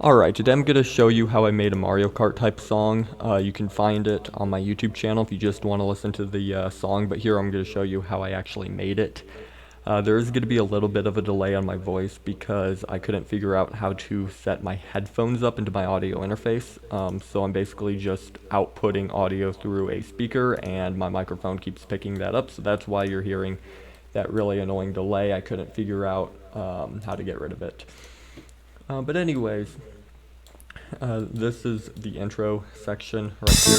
Alright, today I'm going to show you how I made a Mario Kart type song. You can find it on my YouTube channel if you just want to listen to the song, but here I'm going to show you how I actually made it. There is going to be a little bit of a delay on my voice because I couldn't figure out how to set my headphones up into my audio interface. So I'm basically just outputting audio through a speaker and my microphone keeps picking that up, so that's why you're hearing that really annoying delay. I couldn't figure out how to get rid of it. But anyways, this is the intro section right here.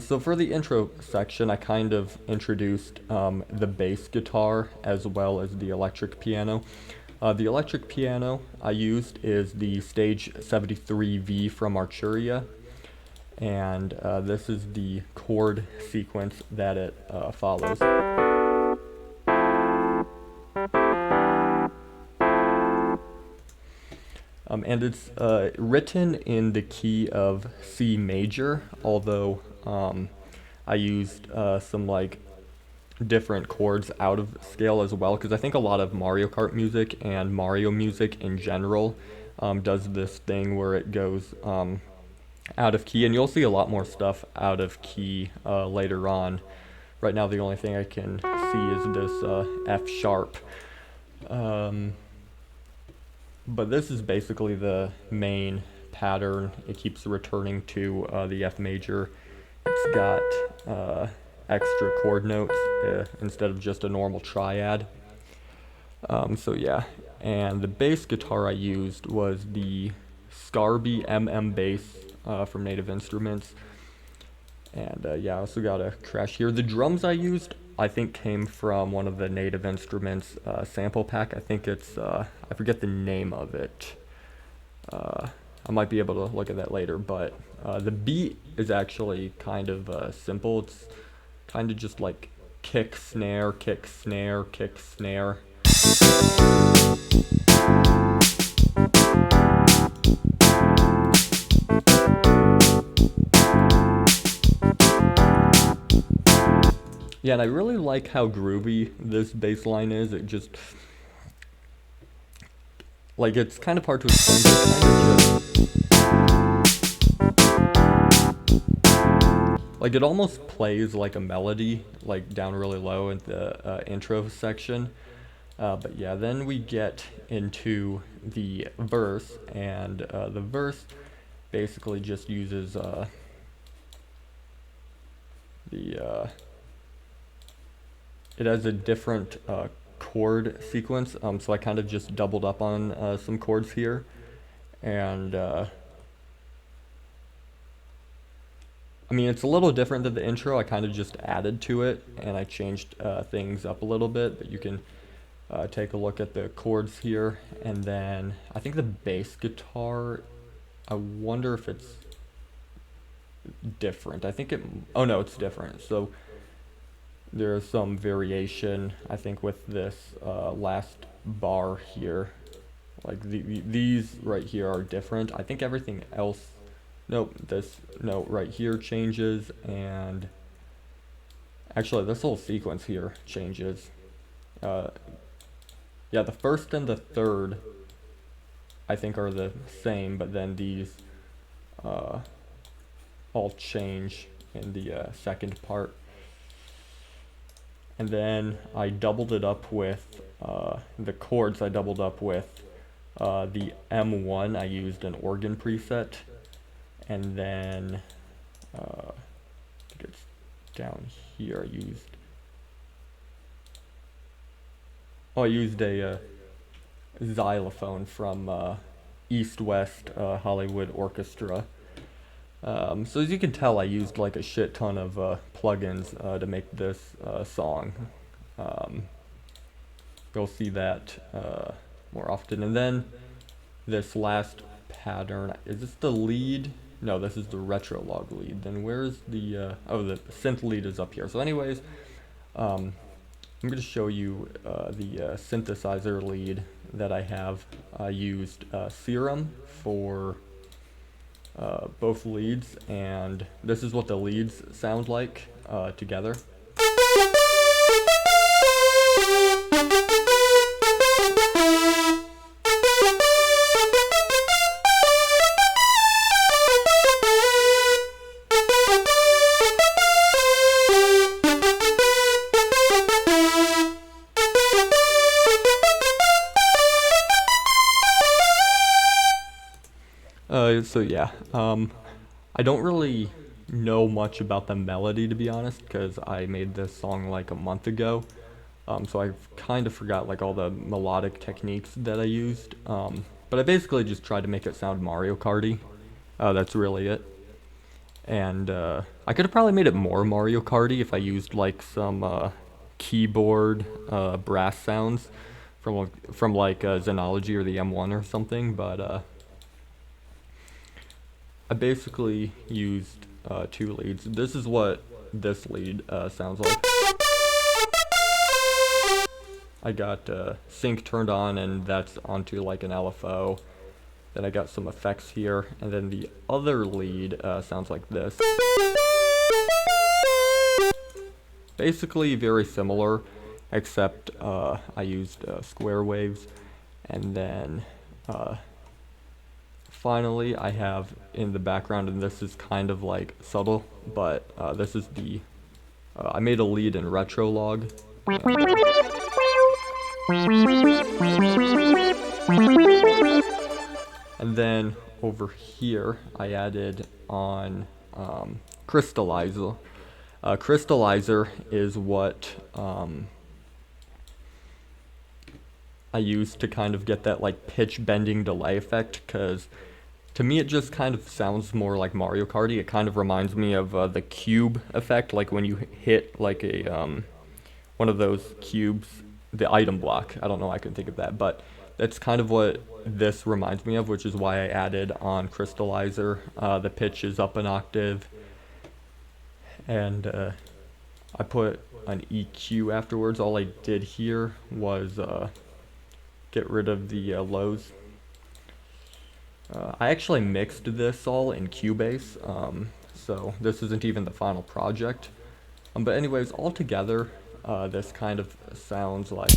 So for the intro section, I kind of introduced the bass guitar as well as the electric piano. The electric piano I used is the Stage 73V from Arturia, and this is the chord sequence that it follows. And it's written in the key of C major, although I used some like different chords out of scale as well, because I think a lot of Mario Kart music and Mario music in general does this thing where it goes out of key, and you'll see a lot more stuff out of key later on. Right now the only thing I can see is this F sharp. But this is basically the main pattern. It keeps returning to the F major. It's got extra chord notes instead of just a normal triad. So yeah, and the bass guitar I used was the Scarby MM bass from Native Instruments. And yeah, I also got a crash here. The drums I used, I think, came from one of the Native Instruments sample pack. I think it's, I forget the name of it. I might be able to look at that later, but the beat is actually kind of simple. It's kind of just like kick, snare, kick, snare, kick, snare. Yeah, and I really like how groovy this bass line is. It just, like, it's kind of hard to explain, but it's kind of just, like, it almost plays like a melody, like down really low in the intro section. But yeah, then we get into the verse, and the verse basically just uses the it has a different chord sequence, so I kind of just doubled up on some chords here, and I mean, it's a little different than the intro. I kind of just added to it, and I changed things up a little bit, but you can take a look at the chords here, and then I think the bass guitar, I wonder if it's different. I think it, oh no, it's different. So there's some variation, I think, with this last bar here. Like these right here are different. I think everything else, nope, this note right here changes, and actually this whole sequence here changes. Yeah, the first and the third, I think, are the same, but then these all change in the second part. And then I doubled it up with the chords. I doubled up with the M1. I used an organ preset, and then I think it's down here. I used a xylophone from East West Hollywood Orchestra. So as you can tell, I used like a shit ton of plugins to make this song. You'll see that more often. And then this last pattern, is this the lead? No, this is the retro log lead. Then where's the, oh, the synth lead is up here. So anyways, I'm going to show you the synthesizer lead that I have. I used Serum for both leads, and this is what the leads sound like together. So yeah, I don't really know much about the melody, to be honest, because I made this song like a month ago. So I kind of forgot like all the melodic techniques that I used. But I basically just tried to make it sound Mario Karty. That's really it. And I could have probably made it more Mario Karty if I used like some keyboard brass sounds from like Xenology or the M1 or something. But I basically used two leads. This is what this lead sounds like. I got sync turned on, and that's onto like an LFO. Then I got some effects here, and then the other lead sounds like this. Basically very similar, except I used square waves, and then finally I have in the background, and this is kind of like subtle, but this is the I made a lead in Retrolog. And then over here I added on Crystallizer. Crystallizer is what I used to kind of get that like pitch bending delay effect, because to me it just kind of sounds more like Mario Karty. It kind of reminds me of the cube effect, like when you hit like a one of those cubes, the item block. I don't know why I couldn't think of that, but that's kind of what this reminds me of, which is why I added on Crystallizer. The pitch is up an octave, and I put an EQ afterwards. All I did here was get rid of the lows. I actually mixed this all in Cubase, so this isn't even the final project. But anyways, all together, this kind of sounds like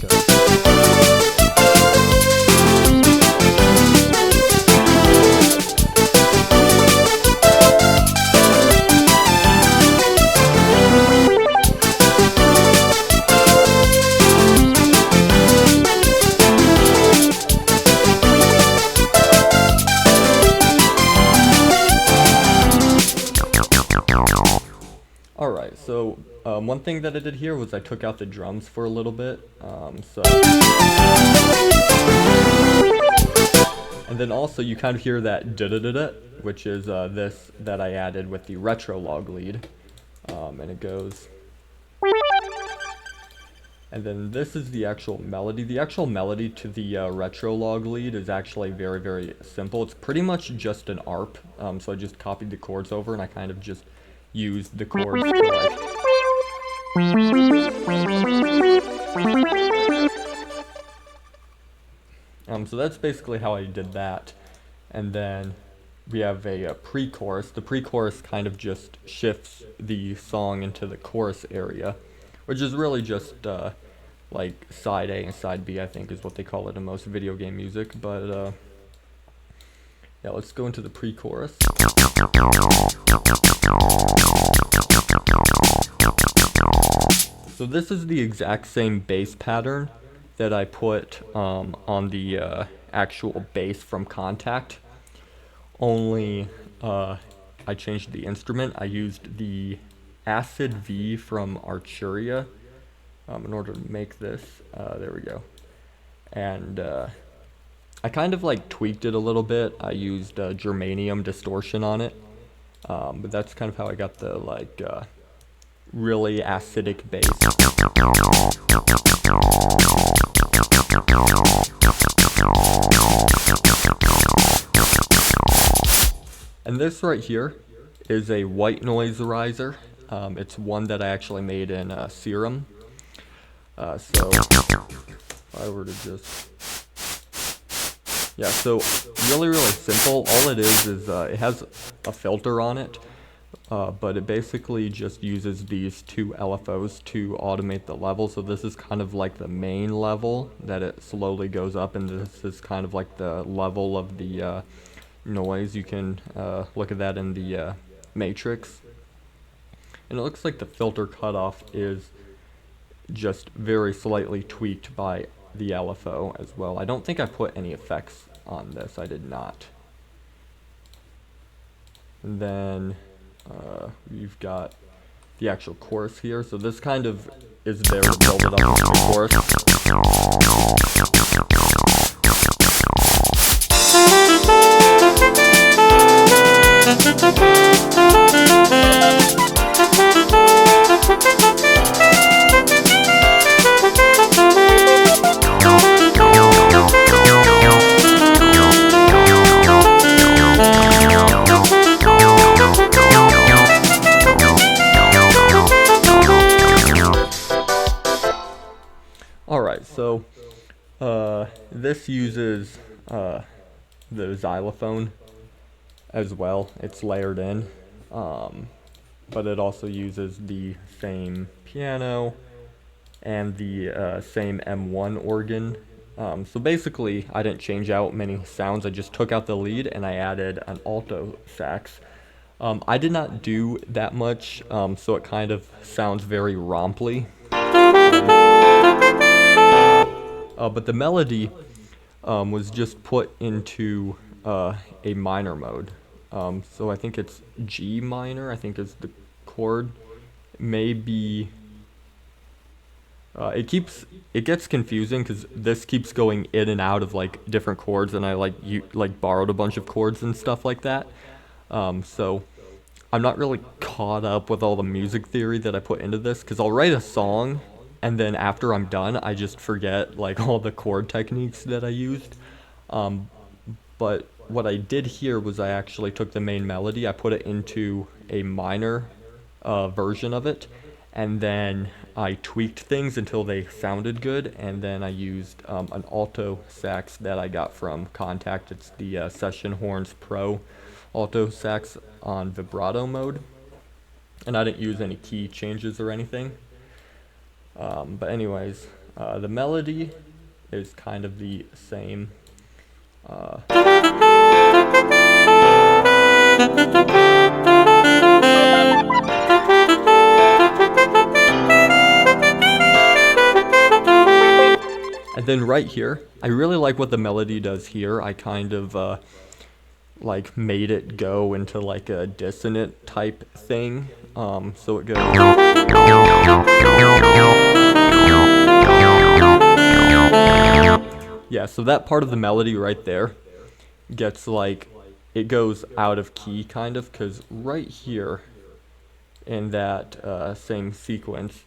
Alright, so one thing that I did here was I took out the drums for a little bit, and then also you kind of hear that da-da-da-da, which is this that I added with the Retrolog lead, and it goes, and then this is the actual melody. The actual melody to the Retrolog lead is actually very, very simple. It's pretty much just an ARP, so I just copied the chords over, and I kind of just used the chords to like so that's basically how I did that. And then we have a pre-chorus. The pre-chorus kind of just shifts the song into the chorus area, which is really just like side A and side B, I think is what they call it in most video game music. But yeah, let's go into the pre-chorus. So this is the exact same bass pattern that I put on the actual bass from Contact, only I changed the instrument. I used the Acid V from Arturia in order to make this. There we go. And I kind of like tweaked it a little bit. I used germanium distortion on it, but that's kind of how I got the like really acidic bass. And this right here is a white noise riser. It's one that I actually made in Serum. So if I were to just Yeah, so really simple. All it is it has a filter on it, but it basically just uses these two LFOs to automate the level. So this is kind of like the main level that it slowly goes up, and this is kind of like the level of the noise. You can look at that in the matrix. And it looks like the filter cutoff is just very slightly tweaked by the LFO as well. I don't think I put any effects on this. I did not. And then we've got the actual chorus here. So this kind of is there to build it up into the chorus. Alright, so this uses the xylophone as well. It's layered in, but it also uses the same piano and the same M1 organ. So basically, I didn't change out many sounds. I just took out the lead and I added an alto sax. I did not do that much, so it kind of sounds very romply. But the melody was just put into a minor mode. So I think it's G minor, I think is the chord. Maybe it gets confusing because this keeps going in and out of like different chords, and I borrowed a bunch of chords and stuff like that. So I'm not really caught up with all the music theory that I put into this, because I'll write a song and then after I'm done, I just forget like all the chord techniques that I used. But what I did here was I actually took the main melody, I put it into a minor version of it, and then I tweaked things until they sounded good, and then I used an alto sax that I got from Contact. It's the Session Horns Pro alto sax on vibrato mode, and I didn't use any key changes or anything. But anyways, the melody is kind of the same. And then right here, I really like what the melody does here. I kind of like made it go into like a dissonant type thing. So it goes. Yeah, so that part of the melody right there gets like, it goes out of key kind of, because right here in that same sequence,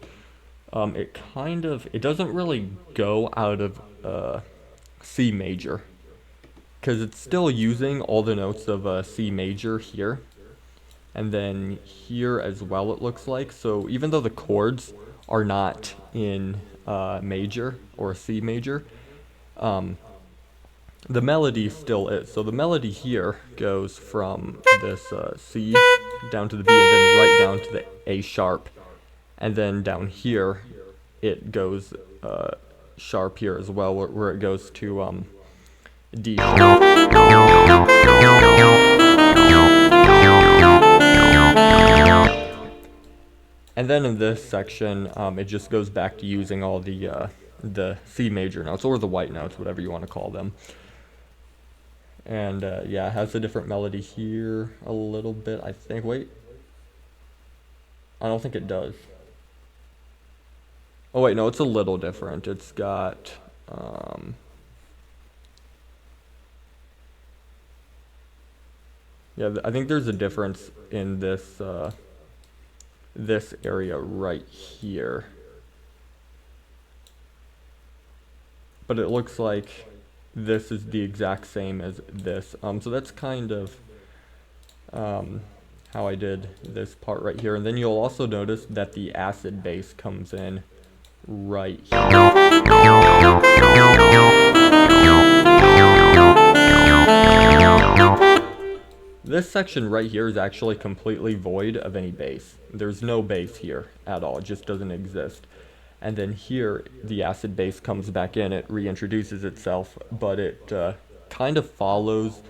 it doesn't really go out of C major, because it's still using all the notes of C major here, and then here as well it looks like. So even though the chords are not in major or C major, the melody still is. So the melody here goes from this C down to the B, and then right down to the A sharp, and then down here it goes sharp here as well, where it goes to D sharp. And then in this section, it just goes back to using all the C major notes, or the white notes, whatever you want to call them. And yeah, it has a different melody here a little bit, I think. Wait, I don't think it does. Oh wait, no, it's a little different. It's got yeah, I think there's a difference in this this area right here, but it looks like this is the exact same as this. So that's kind of how I did this part right here. And then you'll also notice that the acid bass comes in right here. this section right here is actually completely void of any bass. There's no bass here at all, it just doesn't exist. And then here, the acid bass comes back in, it reintroduces itself, but it kind of follows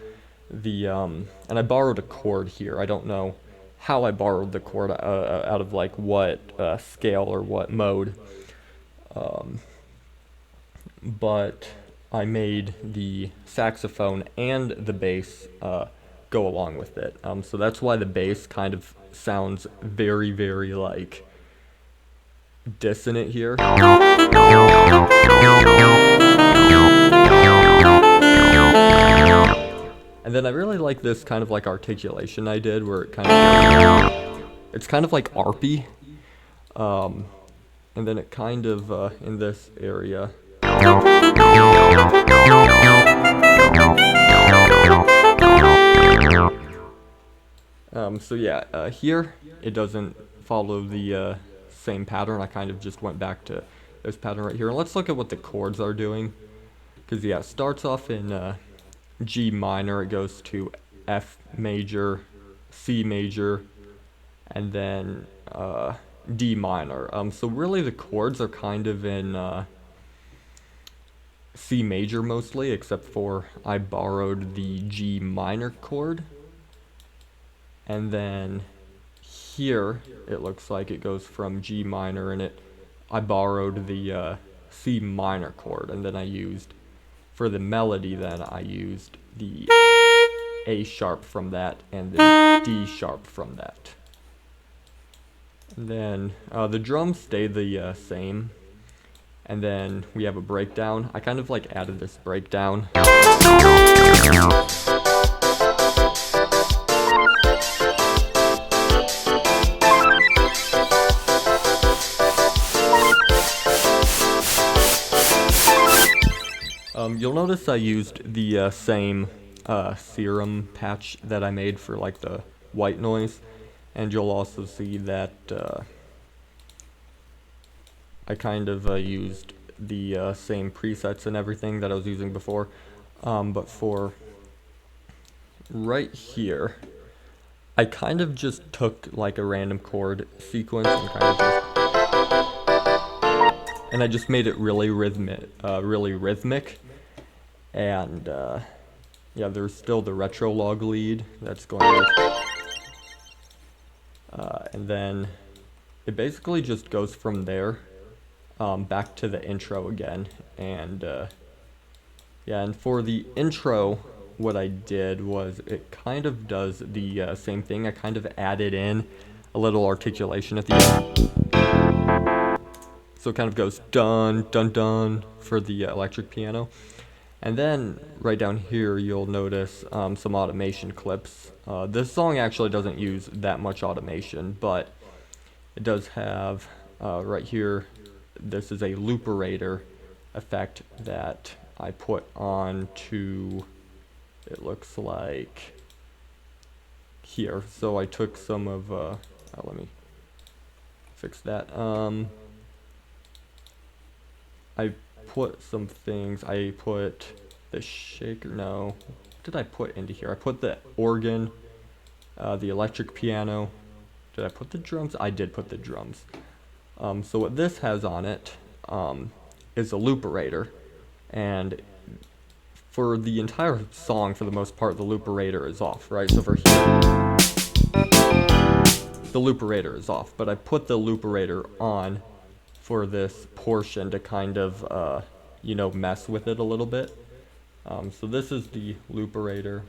the, and I borrowed a chord here. I don't know how I borrowed the chord out of like what scale or what mode, but I made the saxophone and the bass go along with it. So that's why the bass kind of sounds very, very like dissonant here. And then I really like this kind of like articulation I did where it kind of, it's kind of like arpy. And then it kind of, in this area. So yeah, here it doesn't follow the same pattern. I kind of just went back to this pattern right here. And let's look at what the chords are doing. Because yeah, it starts off in G minor, it goes to F major, C major, and then D minor. So really the chords are kind of in C major mostly, except for I borrowed the G minor chord. And then here it looks like it goes from G minor, and I borrowed the C minor chord, and then I used, for the melody then I used the A sharp from that and the D sharp from that. And then the drums stay the same, and then we have a breakdown. I kind of like added this breakdown. You'll notice I used the same serum patch that I made for like the white noise, and you'll also see that I kind of used the same presets and everything that I was using before, but for right here, I kind of just took like a random chord sequence and kind of just, and I just made it really rhythmic, and yeah, there's still the retro log lead that's going like, and then it basically just goes from there back to the intro again. And yeah, and for the intro, what I did was it kind of does the same thing. I kind of added in a little articulation at the end, so it kind of goes dun dun dun for the electric piano. And then right down here you'll notice some automation clips. This song actually doesn't use that much automation, but it does have right here, this is a looperator effect that I put on to, it looks like here. So I took some of, let me fix that. I put some things, I put the shaker, no, what did I put into here? I put the organ, the electric piano. Did I put the drums? I did put the drums. So what this has on it is a looperator, and for the entire song, for the most part, the looperator is off, right? So for here, the looperator is off, but I put the looperator on for this portion to kind of, you know, mess with it a little bit. So this is the looperator.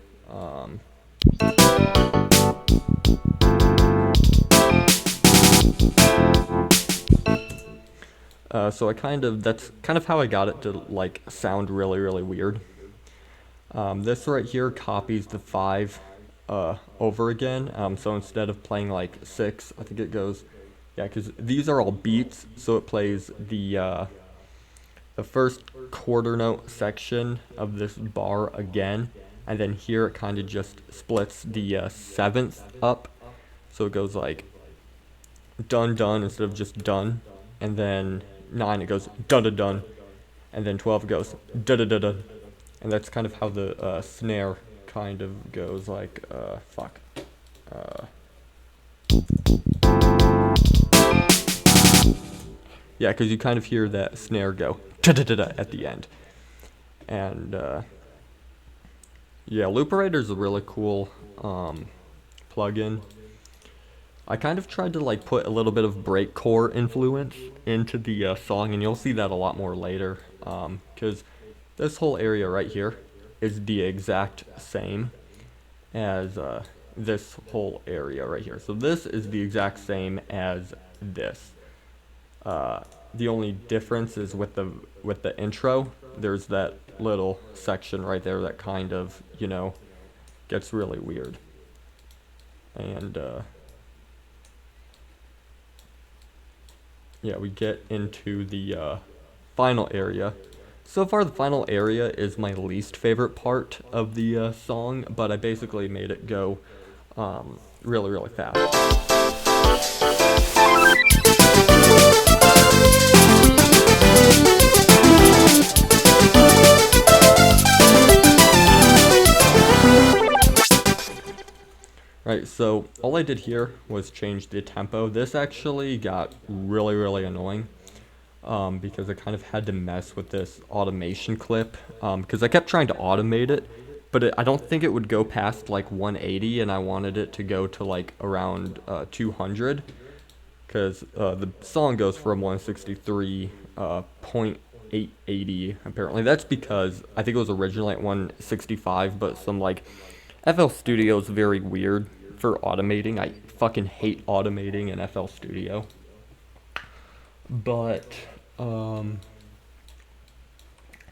So I that's kind of how I got it to like sound really, really weird. This right here copies the 5 over again. So instead of playing like 6, I think it goes, yeah, because these are all beats, so it plays the first quarter note section of this bar again, and then here it kind of just splits the 7th up, so it goes like dun dun instead of just dun, and then 9 it goes dun dun dun, and then 12 it goes da da da da, and that's kind of how the snare kind of goes like, fuck. Yeah, because you kind of hear that snare go da-da-da-da at the end. And, yeah, Looperator's a really cool plugin. I kind of tried to like put a little bit of breakcore influence into the song, and you'll see that a lot more later. Because this whole area right here is the exact same as this whole area right here. So this is the exact same as this. The only difference is with the intro. There's that little section right there that kind of, gets really weird. And yeah, we get into the final area. So far, the final area is my least favorite part of the song, but I basically made it go really, really fast. Right, so all I did here was change the tempo. This actually got really, really annoying because I kind of had to mess with this automation clip because I kept trying to automate it, but I don't think it would go past like 180, and I wanted it to go to like around 200 because the song goes from 163 .880 apparently. That's because I think it was originally at 165, but some like FL Studio is very weird for automating. I fucking hate automating in FL Studio. But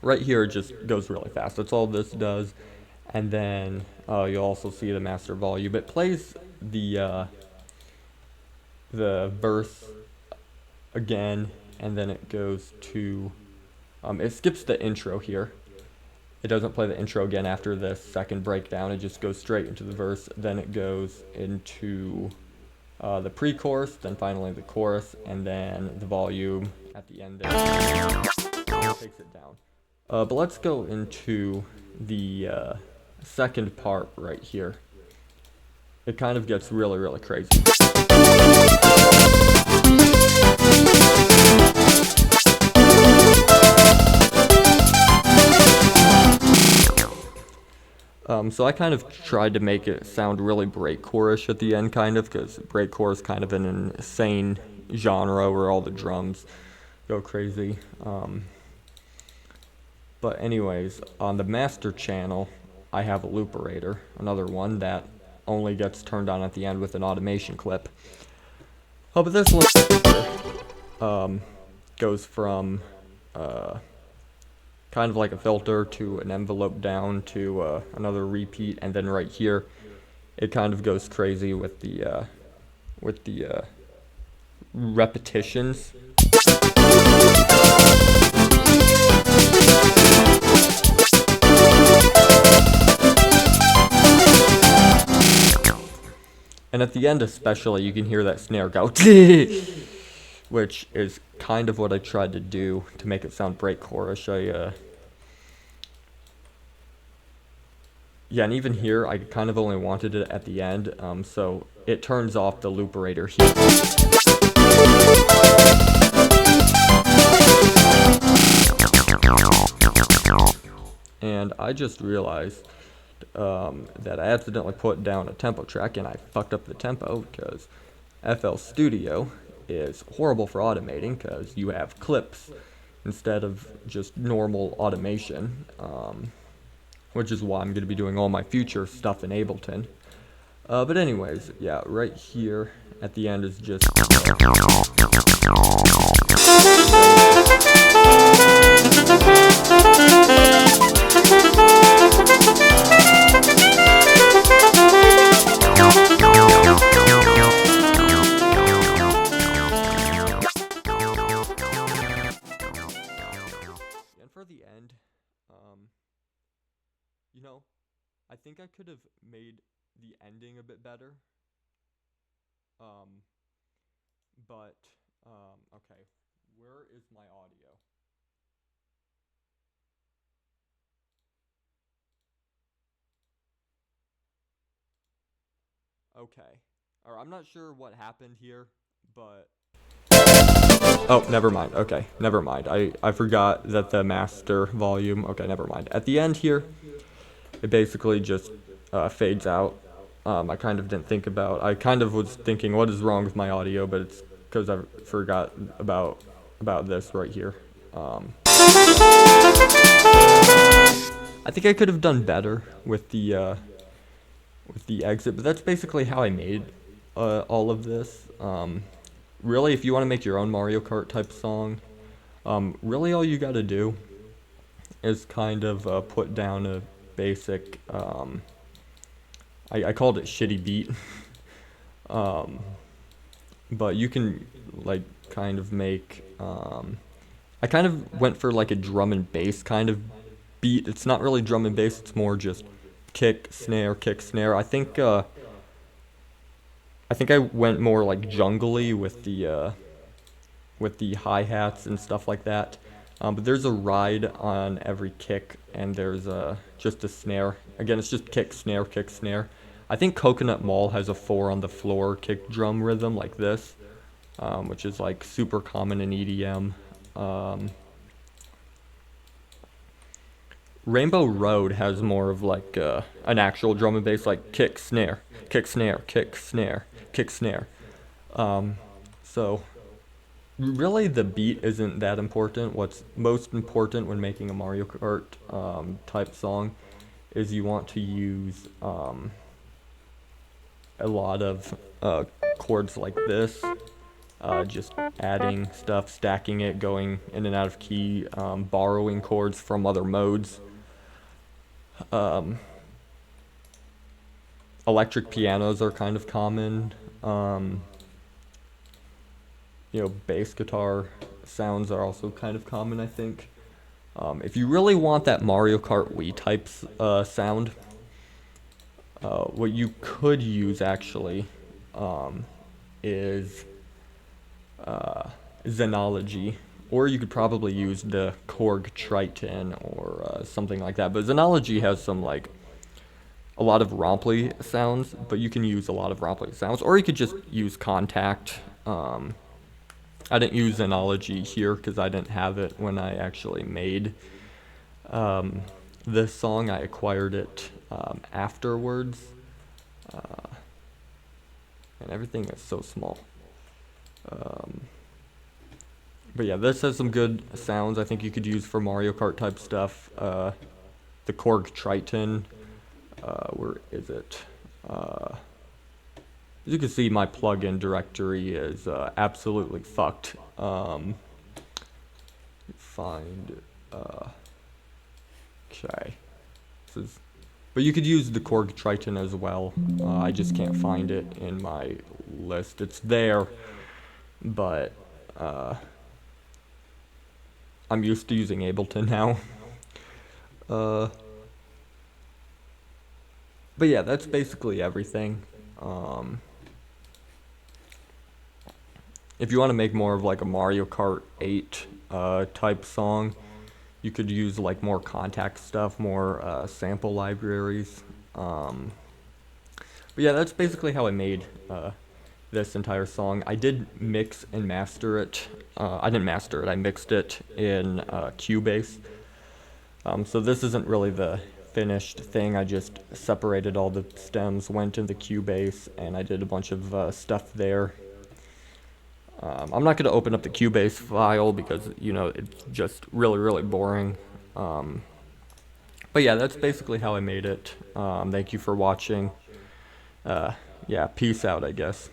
right here it just goes really fast. That's all this does. And then you'll also see the master volume. It plays the verse again, and then it goes to it skips the intro here. It doesn't play the intro again after the second breakdown. It just goes straight into the verse. Then it goes into the pre-chorus, then finally the chorus, and then the volume at the end there takes it down. But let's go into the second part right here. It kind of gets really, really crazy. So I kind of tried to make it sound really breakcore-ish at the end, kind of, because breakcore is kind of an insane genre where all the drums go crazy. But anyways, on the master channel, I have a looperator, another one that only gets turned on at the end with an automation clip. Oh, but this one goes from kind of like a filter to an envelope down to another repeat, and then right here it kind of goes crazy with the repetitions. And at the end especially, you can hear that snare go, which is kind of what I tried to do to make it sound breakcore-ish. Yeah, and even here, I kind of only wanted it at the end, so it turns off the looperator here. And I just realized that I accidentally put down a tempo track, and I fucked up the tempo because FL Studio is horrible for automating because you have clips instead of just normal automation, which is why I'm going to be doing all my future stuff in Ableton. But anyways, yeah, right here at the end is just... for the end, I think I could have made the ending a bit better. But, okay, where is my audio? Okay. Or I'm not sure what happened here, but oh, never mind. Okay, never mind. I forgot that the master volume. Okay, never mind. At the end here, it basically just fades out. I kind of didn't think about. I kind of was thinking, what is wrong with my audio? But it's because I forgot about this right here. I think I could have done better with the exit, but that's basically how I made all of this. Really, if you want to make your own Mario Kart type song, really all you got to do is kind of put down a basic. I called it shitty beat, um, but you can like kind of make. I kind of went for like a drum and bass kind of beat. It's not really drum and bass. It's more just kick, snare, kick, snare. I think I went more like jungly with the hi-hats and stuff like that. But there's a ride on every kick, and there's just a snare. Again, it's just kick, snare, kick, snare. I think Coconut Mall has a 4 on the floor kick drum rhythm like this, which is like super common in EDM. Rainbow Road has more of like an actual drum and bass, like kick, snare, kick, snare, kick, snare, kick, snare. So really the beat isn't that important. What's most important when making a Mario Kart type song is you want to use a lot of chords like this, just adding stuff, stacking it, going in and out of key, borrowing chords from other modes. Electric pianos are kind of common. Bass guitar sounds are also kind of common, I think. If you really want that Mario Kart Wii type sound, what you could use actually is Xenology, or you could probably use the Korg Triton or something like that. But Xenology has some like a lot of romply sounds, but you can use a lot of romply sounds, or you could just use Contact. I didn't use Xenology here because I didn't have it when I actually made this song. I acquired it afterwards, and everything is so small. But yeah, this has some good sounds I think you could use for Mario Kart type stuff. The Korg Triton, where is it? As you can see, my plugin directory is absolutely fucked. Find, okay. But you could use the Korg Triton as well. I just can't find it in my list. It's there, but I'm used to using Ableton now. But yeah, that's basically everything. If you want to make more of like a Mario Kart 8 type song, you could use like more Contact stuff, more sample libraries. But yeah, that's basically how I made this entire song. I did mix and master it. I didn't master it, I mixed it in Cubase. So this isn't really the finished thing. I just separated all the stems, went into Cubase, and I did a bunch of stuff there. I'm not going to open up the Cubase file because, it's just really, really boring. But yeah, that's basically how I made it. Thank you for watching. Yeah, peace out, I guess.